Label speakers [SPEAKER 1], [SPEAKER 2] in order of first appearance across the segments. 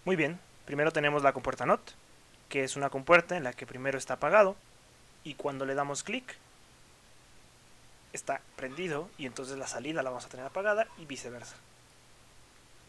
[SPEAKER 1] Muy bien, primero tenemos la compuerta NOT, que es una compuerta en la que primero está apagado y cuando le damos clic está prendido y entonces la salida la vamos a tener apagada y viceversa,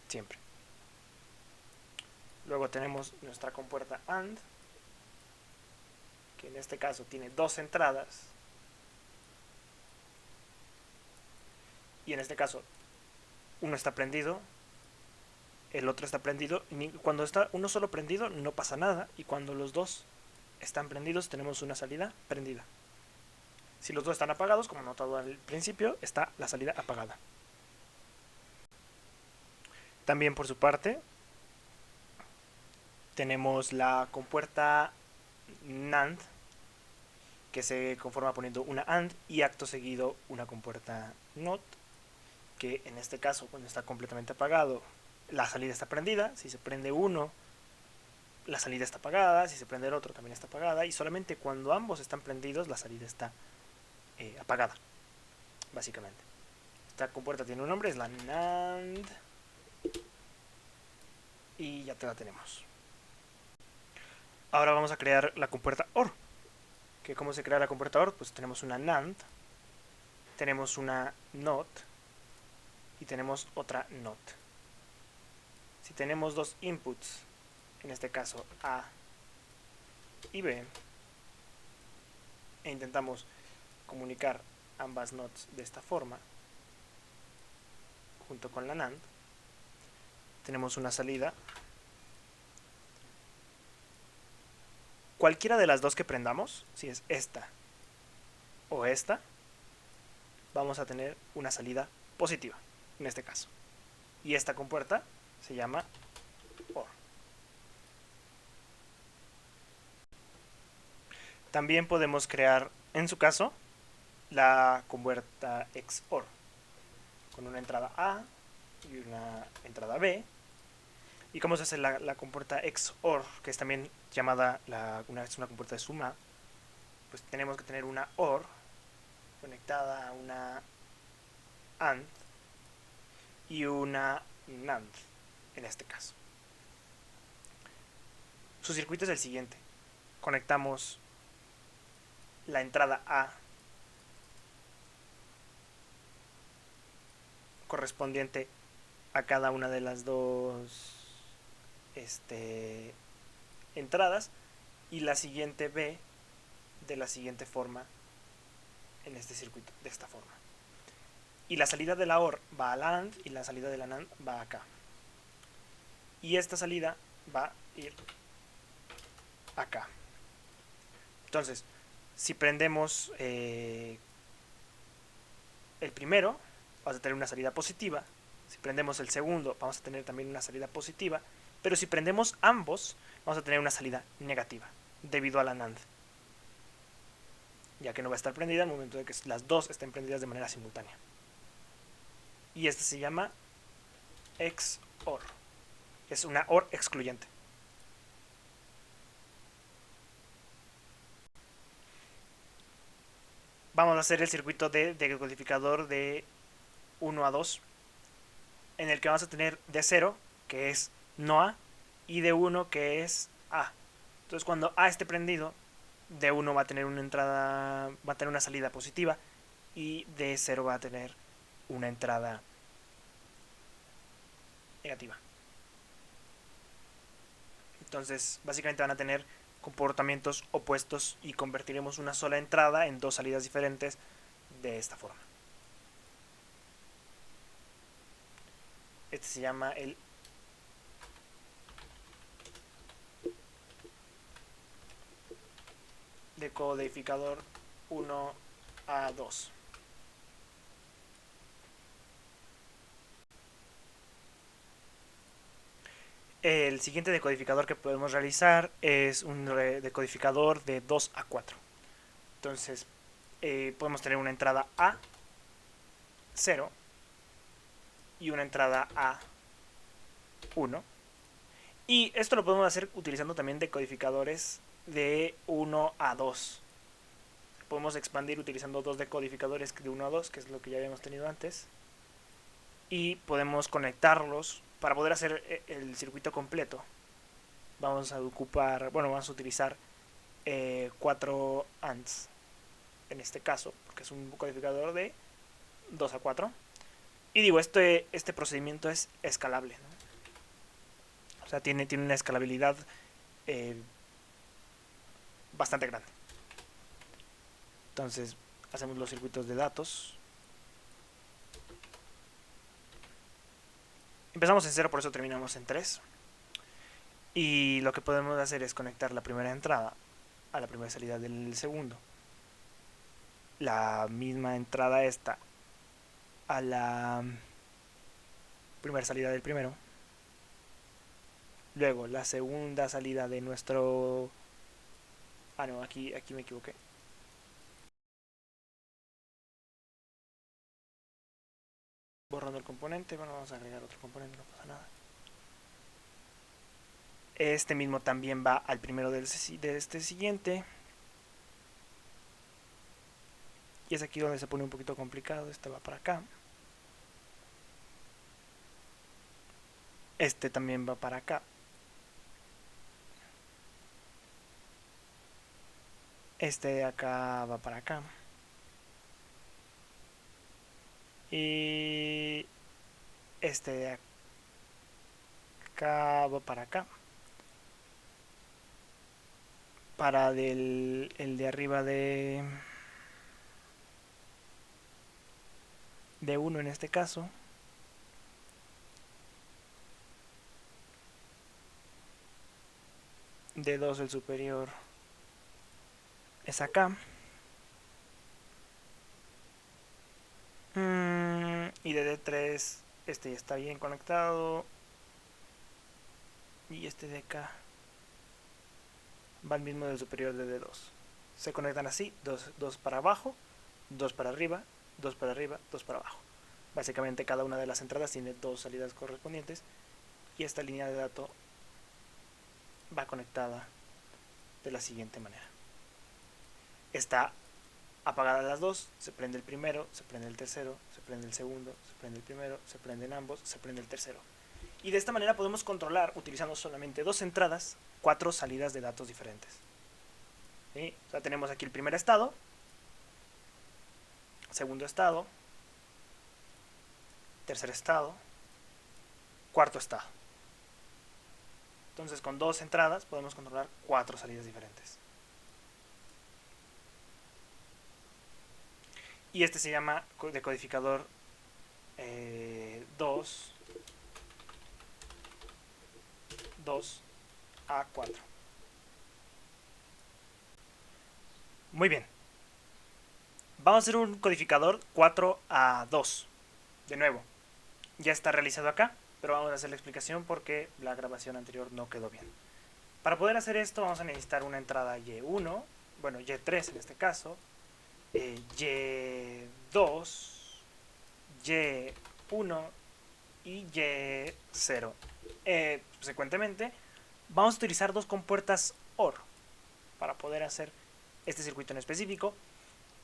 [SPEAKER 1] siempre. Luego tenemos nuestra compuerta AND, que en este caso tiene dos entradas y en este caso uno está prendido, el otro está prendido. Cuando está uno solo prendido no pasa nada y cuando los dos están prendidos tenemos una salida prendida. Si los dos están apagados, como notado al principio, está la salida apagada. También por su parte tenemos la compuerta NAND, que se conforma poniendo una AND y acto seguido una compuerta NOT, que en este caso cuando está completamente apagado la salida está prendida. Si se prende uno la salida está apagada, si se prende el otro también está apagada y solamente cuando ambos están prendidos la salida está apagada, básicamente. Esta compuerta tiene un nombre, es la NAND y ya te la tenemos. Ahora vamos a crear la compuerta OR, que cómo se crea la compuerta OR, pues tenemos una NAND, tenemos una NOT y tenemos otra NOT. Si tenemos dos inputs, en este caso A y B, e intentamos comunicar ambas NOTs de esta forma, junto con la NAND, tenemos una salida. Cualquiera de las dos que prendamos, si es esta o esta, vamos a tener una salida positiva, en este caso. Y esta compuerta se llama OR. También podemos crear, en su caso, la compuerta XOR, con una entrada A y una entrada B. ¿Y cómo se hace la compuerta XOR, que es también llamada es una compuerta de suma? Pues tenemos que tener una OR conectada a una AND y una NAND, en este caso. Su circuito es el siguiente. Conectamos la entrada A correspondiente a cada una de las dos entradas y la siguiente B de la siguiente forma en este circuito, de esta forma. Y la salida de la OR va a la AND y la salida de la NAND va acá. Y esta salida va a ir acá. Entonces, si prendemos el primero, vamos a tener una salida positiva. Si prendemos el segundo, vamos a tener también una salida positiva. Pero si prendemos ambos, vamos a tener una salida negativa, debido a la NAND, ya que no va a estar prendida al momento de que las dos estén prendidas de manera simultánea. Y este se llama XOR. Es una OR excluyente. Vamos a hacer el circuito de decodificador de 1 a 2, en el que vamos a tener de 0, que es no A, y de 1, que es A. Entonces cuando A esté prendido, de 1 va a tener una entrada, va a tener una salida positiva, y de 0 va a tener una entrada negativa. Entonces básicamente van a tener comportamientos opuestos y convertiremos una sola entrada en dos salidas diferentes de esta forma. Este se llama el decodificador 1 a 2. El siguiente decodificador que podemos realizar es un decodificador de 2 a 4. Entonces podemos tener una entrada A 0 y una entrada A 1. Y esto lo podemos hacer utilizando también decodificadores de 1 a 2. Podemos expandir utilizando dos decodificadores de 1 a 2, que es lo que ya habíamos tenido antes. Y podemos conectarlos para poder hacer el circuito completo. vamos a ocupar, bueno, vamos a utilizar 4 ANDs en este caso, porque es un codificador de 2 a 4. Y digo, este procedimiento es escalable, ¿no? O sea, tiene una escalabilidad bastante grande. Entonces, hacemos los circuitos de datos. Empezamos en 0, por eso terminamos en 3. Y lo que podemos hacer es conectar la primera entrada a la primera salida del segundo. La misma entrada esta a la primera salida del primero. Luego la segunda salida de nuestro... Ah, no, aquí me equivoqué. Borrando el componente, bueno, vamos a agregar otro componente, no pasa nada. Este mismo también va al primero de este siguiente. Y es aquí donde se pone un poquito complicado. Este va para acá. Este también va para acá. Este de acá va para acá. Y este de acá va para acá. Para el de arriba de 1 en este caso. De 2 el superior es acá. Y de D3 este ya está bien conectado. Y este de acá va al mismo del superior de D2. Se conectan así, 2 para abajo, 2 para arriba, 2 para arriba, 2 para abajo. Básicamente cada una de las entradas tiene 2 salidas correspondientes. Y esta línea de datos va conectada de la siguiente manera. Está apagadas las 2, se prende el primero, se prende el tercero, se prende el segundo, se prende el primero, se prenden ambos, se prende el tercero. Y de esta manera podemos controlar, utilizando solamente 2 entradas, 4 salidas de datos diferentes. ¿Sí? O sea, tenemos aquí el primer estado, segundo estado, tercer estado, cuarto estado. Entonces con 2 entradas podemos controlar 4 salidas diferentes. Y este se llama decodificador 2 a 4. Muy bien. Vamos a hacer un codificador 4 a 2. De nuevo, ya está realizado acá, pero vamos a hacer la explicación porque la grabación anterior no quedó bien. Para poder hacer esto vamos a necesitar una entrada Y1, bueno, Y3 en este caso, Y2, Y1 y Y0. Consecuentemente, vamos a utilizar 2 compuertas OR para poder hacer este circuito en específico.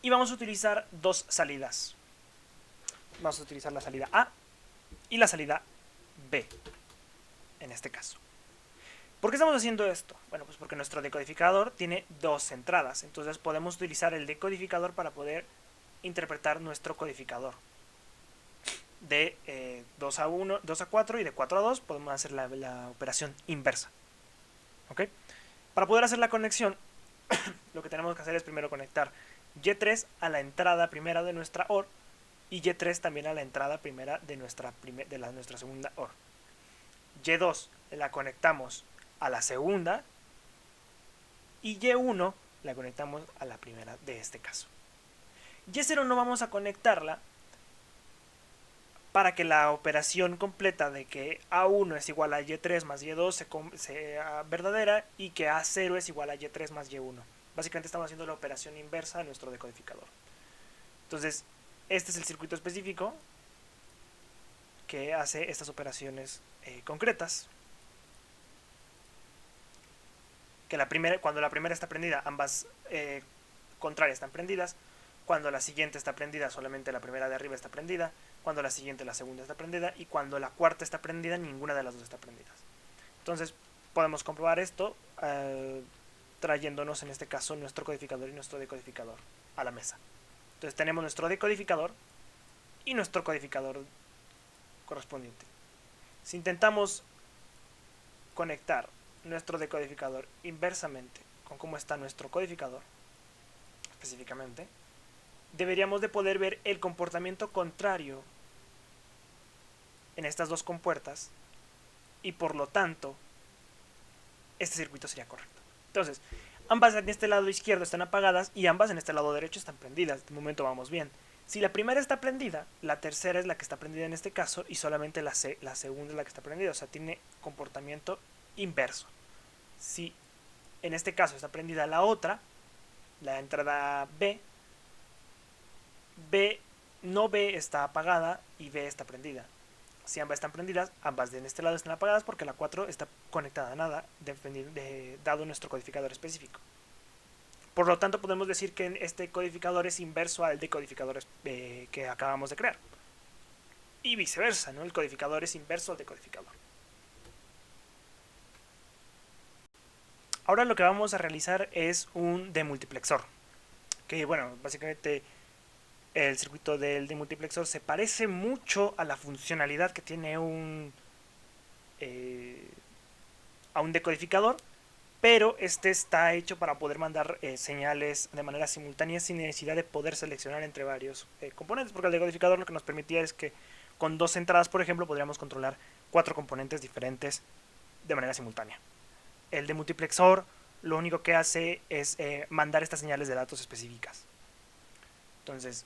[SPEAKER 1] Y vamos a utilizar 2 salidas. Vamos a utilizar la salida A y la salida B, en este caso. ¿Por qué estamos haciendo esto? Bueno, pues porque nuestro decodificador tiene 2 entradas. Entonces podemos utilizar el decodificador para poder interpretar nuestro codificador. De 2 a 1, 2 a 4 y de 4 a 2 podemos hacer la operación inversa. ¿Ok? Para poder hacer la conexión, lo que tenemos que hacer es primero conectar Y3 a la entrada primera de nuestra OR y Y3 también a la entrada primera de nuestra segunda OR. Y2 la conectamos a la segunda y Y1 la conectamos a la primera de este caso. Y0 no vamos a conectarla para que la operación completa de que A1 es igual a Y3 más Y2 sea verdadera y que A0 es igual a Y3 más Y1. Básicamente estamos haciendo la operación inversa de nuestro decodificador. Entonces, este es el circuito específico que hace estas operaciones concretas. Que cuando la primera está prendida, ambas contrarias están prendidas. Cuando la siguiente está prendida, solamente la primera de arriba está prendida. Cuando la siguiente, la segunda está prendida. Y cuando la cuarta está prendida, ninguna de las dos está prendida. Entonces, podemos comprobar esto trayéndonos en este caso nuestro codificador y nuestro decodificador a la mesa. Entonces tenemos nuestro decodificador y nuestro codificador correspondiente. Si intentamos conectar nuestro decodificador inversamente con cómo está nuestro codificador específicamente, deberíamos de poder ver el comportamiento contrario en estas dos compuertas y por lo tanto este circuito sería correcto. Entonces, ambas en este lado izquierdo están apagadas y ambas en este lado derecho están prendidas. De momento vamos bien. Si la primera está prendida, la tercera es la que está prendida en este caso y solamente la segunda es la que está prendida. O sea, tiene comportamiento inverso. Si en este caso está prendida la otra, la entrada B no B está apagada y B está prendida. Si ambas están prendidas, ambas de este lado están apagadas porque la 4 está conectada a nada, dado nuestro codificador específico. Por lo tanto, podemos decir que este codificador es inverso al decodificador que acabamos de crear. Y viceversa, ¿no? El codificador es inverso al decodificador. Ahora lo que vamos a realizar es un demultiplexor. Que bueno, básicamente el circuito del demultiplexor se parece mucho a la funcionalidad que tiene a un decodificador, pero este está hecho para poder mandar señales de manera simultánea sin necesidad de poder seleccionar entre varios componentes, porque el decodificador lo que nos permitía es que con dos entradas, por ejemplo, podríamos controlar 4 componentes diferentes de manera simultánea. El demultiplexor lo único que hace es mandar estas señales de datos específicas. Entonces,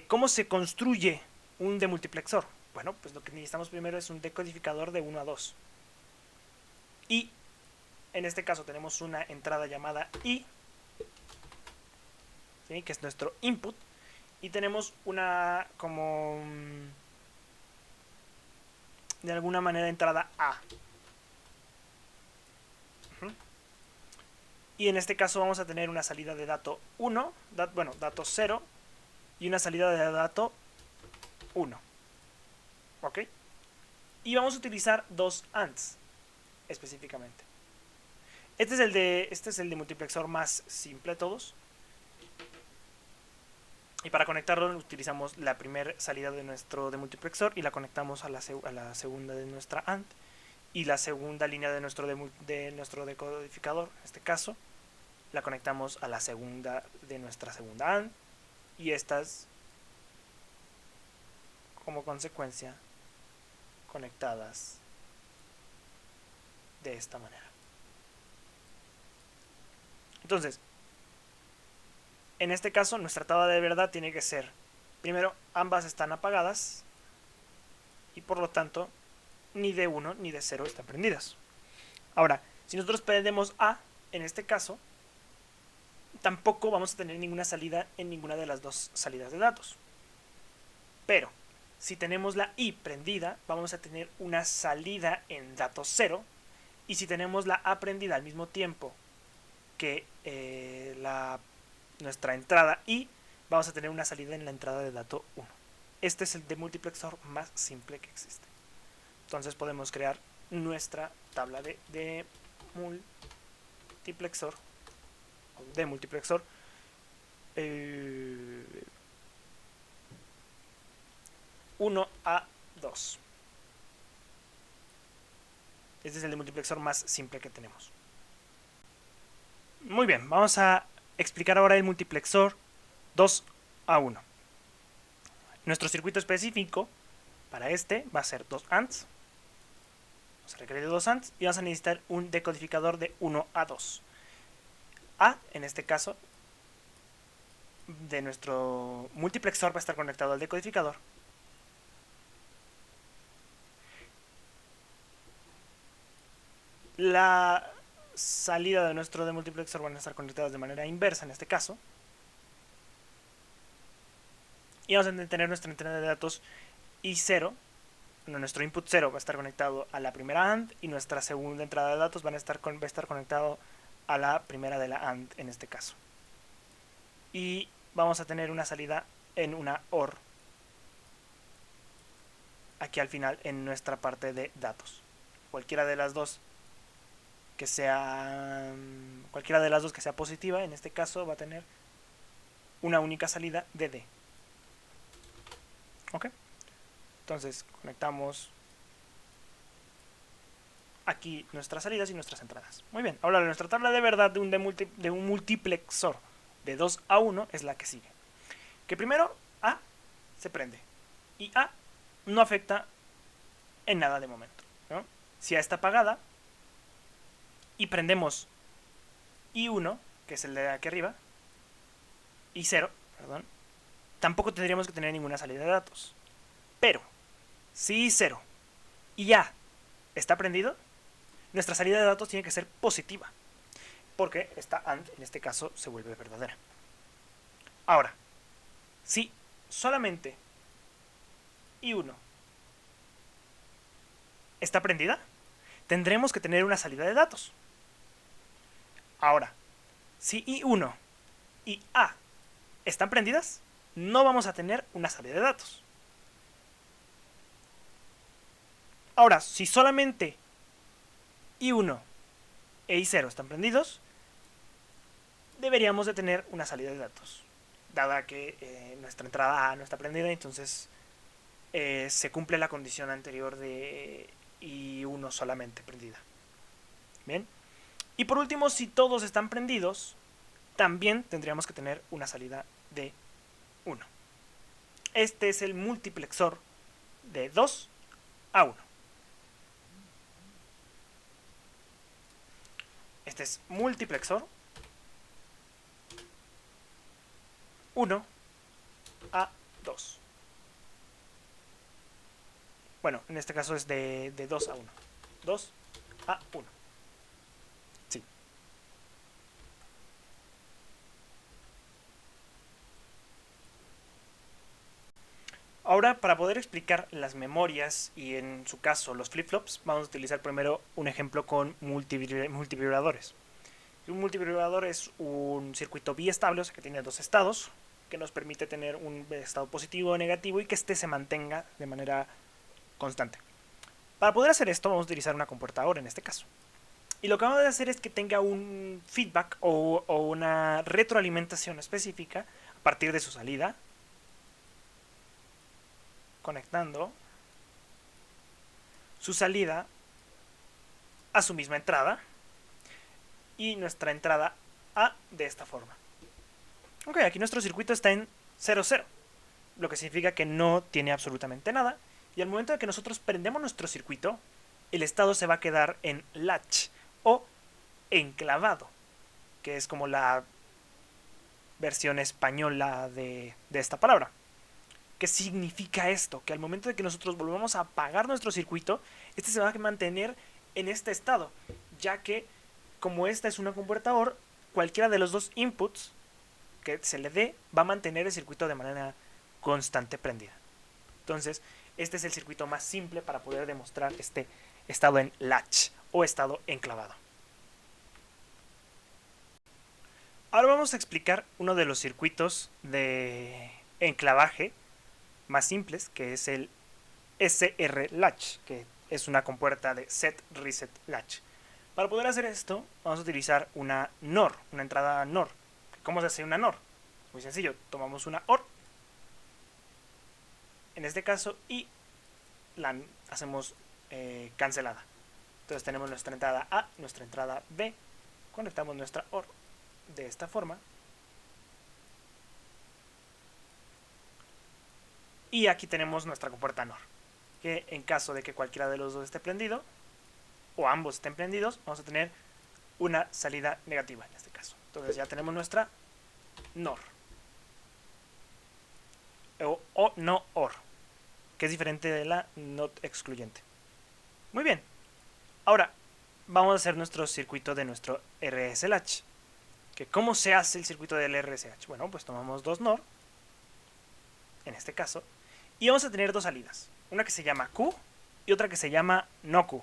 [SPEAKER 1] ¿cómo se construye un demultiplexor? Bueno, pues lo que necesitamos primero es un decodificador de 1 a 2. Y en este caso tenemos una entrada llamada I, ¿sí? Que es nuestro input. Y tenemos una como de alguna manera entrada A. Y en este caso vamos a tener una salida de dato 1, dato 0 y una salida de dato 1. ¿Ok? Y vamos a utilizar dos ANDs específicamente. Este es el de multiplexor más simple de todos. Y para conectarlo utilizamos la primera salida de nuestro demultiplexor y la conectamos a la segunda de nuestra AND. Y la segunda línea de nuestro decodificador, en este caso, la conectamos a la segunda de nuestra segunda AND. Y estas, como consecuencia, conectadas de esta manera. Entonces, en este caso, nuestra tabla de verdad tiene que ser, primero, ambas están apagadas y por lo tanto, ni de 1 ni de 0 están prendidas. Ahora, si nosotros prendemos A, en este caso, tampoco vamos a tener ninguna salida en ninguna de las dos salidas de datos. Pero, si tenemos la I prendida, vamos a tener una salida en dato 0. Y si tenemos la A prendida al mismo tiempo que nuestra entrada I, vamos a tener una salida en la entrada de dato 1. Este es el demultiplexor más simple que existe. Entonces podemos crear nuestra tabla de multiplexor o de multiplexor 1 a 2. Este es el multiplexor más simple que tenemos. Muy bien, vamos a explicar ahora el multiplexor 2 a 1. Nuestro circuito específico para este va a ser 2 ANDs. Vamos a requerir 2 ANDs y vamos a necesitar un decodificador de 1 a 2. A, en este caso, de nuestro multiplexor va a estar conectado al decodificador. La salida de nuestro demultiplexor van a estar conectadas de manera inversa en este caso. Y vamos a tener nuestra entrada de datos I0. Nuestro input 0 va a estar conectado a la primera AND y nuestra segunda entrada de datos va a estar conectado a la primera de la AND en este caso. Y vamos a tener una salida en una OR aquí al final en nuestra parte de datos. Cualquiera de las dos que sea cualquiera de las dos que sea positiva, en este caso va a tener una única salida de D. ¿Ok? Entonces conectamos aquí nuestras salidas y nuestras entradas. Muy bien, ahora nuestra tabla de verdad de un multiplexor de 2 a 1 es la que sigue. Que primero A se prende y A no afecta en nada de momento, ¿no? Si A está apagada y prendemos I1, que es el de aquí arriba, I0, perdón, tampoco tendríamos que tener ninguna salida de datos. Pero si I0 y A está prendido, nuestra salida de datos tiene que ser positiva, porque esta AND en este caso se vuelve verdadera. Ahora, si solamente I1 está prendida, tendremos que tener una salida de datos. Ahora, si I1 y A están prendidas, no vamos a tener una salida de datos. Ahora, si solamente I1 e I0 están prendidos, deberíamos de tener una salida de datos. Dada que nuestra entrada A no está prendida, entonces se cumple la condición anterior de I1 solamente prendida. Bien. Y por último, si todos están prendidos, también tendríamos que tener una salida de 1. Este es el multiplexor de 2 a 1. Este es multiplexor 1 a 2. Bueno, en este caso es de 2 a 1. 2 a 1. Sí. Ahora, para poder explicar las memorias y en su caso los flip-flops, vamos a utilizar primero un ejemplo con multivibradores. Un multivibrador es un circuito biestable, o sea que tiene dos estados, que nos permite tener un estado positivo o negativo y que este se mantenga de manera constante. Para poder hacer esto vamos a utilizar una comportadora en este caso. Y lo que vamos a hacer es que tenga un feedback o una retroalimentación específica a partir de su salida, conectando su salida a su misma entrada y nuestra entrada A de esta forma. Ok, aquí nuestro circuito está en 0, 0, lo que significa que no tiene absolutamente nada. Y al momento de que nosotros prendemos nuestro circuito, el estado se va a quedar en latch o enclavado, que es como la versión española de esta palabra. ¿Qué significa esto? Que al momento de que nosotros volvamos a apagar nuestro circuito, este se va a mantener en este estado, ya que como esta es una convertador, cualquiera de los dos inputs que se le dé va a mantener el circuito de manera constante prendida. Entonces, este es el circuito más simple para poder demostrar este estado en latch o estado enclavado. Ahora vamos a explicar uno de los circuitos de enclavaje más simples, que es el SR latch, que es una compuerta de set reset latch. Para poder hacer esto, vamos a utilizar una NOR, una entrada NOR. ¿Cómo se hace una NOR? Muy sencillo, tomamos una OR, en este caso, y la hacemos cancelada. Entonces tenemos nuestra entrada A, nuestra entrada B, conectamos nuestra OR de esta forma, y aquí tenemos nuestra compuerta NOR, que en caso de que cualquiera de los dos esté prendido, o ambos estén prendidos, vamos a tener una salida negativa en este caso. Entonces ya tenemos nuestra NOR o no OR, que es diferente de la not excluyente. Muy bien, ahora vamos a hacer nuestro circuito de nuestro RSLH. Que ¿cómo se hace el circuito del RSH? Bueno, pues tomamos dos NOR, en este caso, y vamos a tener dos salidas, una que se llama Q y otra que se llama no Q.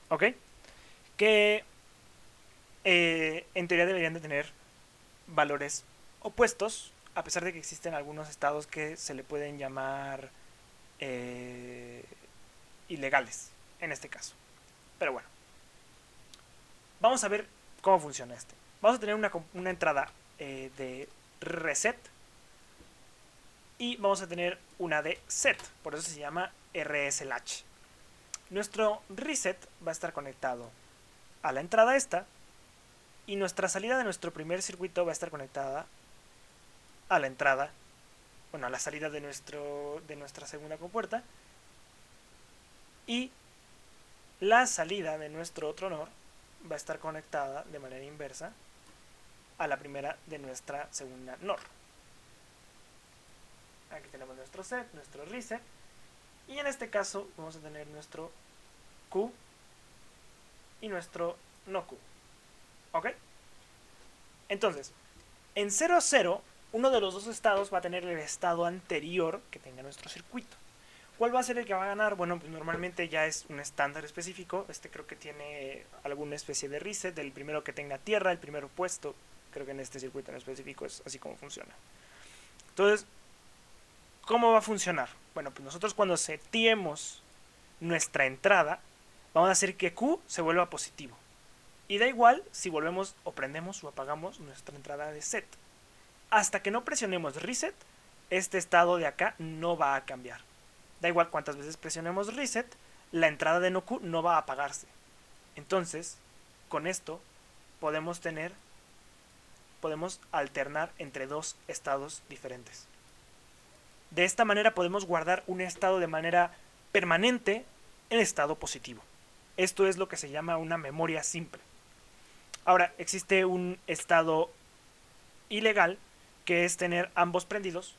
[SPEAKER 1] ¿Ok? Que en teoría deberían de tener valores opuestos, a pesar de que existen algunos estados que se le pueden llamar ilegales. en este caso. Pero bueno, vamos a ver cómo funciona este. Vamos a tener una entrada de reset y vamos a tener una de set, por eso se llama rs-latch. Nuestro reset va a estar conectado a la entrada esta y nuestra salida de nuestro primer circuito va a estar conectada a la entrada, bueno, a la salida de nuestra segunda compuerta, y la salida de nuestro otro NOR va a estar conectada de manera inversa a la primera de nuestra segunda NOR. Aquí tenemos nuestro set, nuestro reset, y en este caso vamos a tener nuestro Q y nuestro no Q. ¿Ok? Entonces, en 0, 0, uno de los dos estados va a tener el estado anterior que tenga nuestro circuito. ¿Cuál va a ser el que va a ganar? Bueno, pues normalmente ya es un estándar específico. Este creo que tiene alguna especie de reset. El primero que tenga tierra, el primero puesto. Creo que en este circuito en específico es así como funciona. Entonces, ¿cómo va a funcionar? Bueno, pues nosotros cuando setiemos nuestra entrada, vamos a hacer que Q se vuelva positivo. Y da igual si volvemos o prendemos o apagamos nuestra entrada de set. Hasta que no presionemos reset, este estado de acá no va a cambiar. Da igual cuántas veces presionemos reset, la entrada de no Q no va a apagarse. Entonces, con esto podemos alternar entre dos estados diferentes. De esta manera podemos guardar un estado de manera permanente en estado positivo. Esto es lo que se llama una memoria simple. Ahora, existe un estado ilegal que es tener ambos prendidos,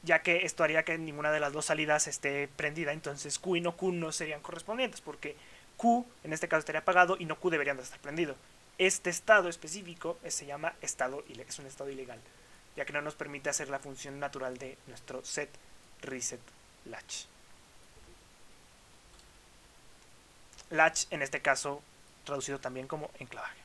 [SPEAKER 1] ya que esto haría que ninguna de las dos salidas esté prendida, entonces Q y no Q no serían correspondientes, porque Q en este caso estaría apagado y no Q deberían de estar prendido. Este estado específico se llama es un estado ilegal, ya que no nos permite hacer la función natural de nuestro set, reset, latch. Latch en este caso traducido también como enclavaje.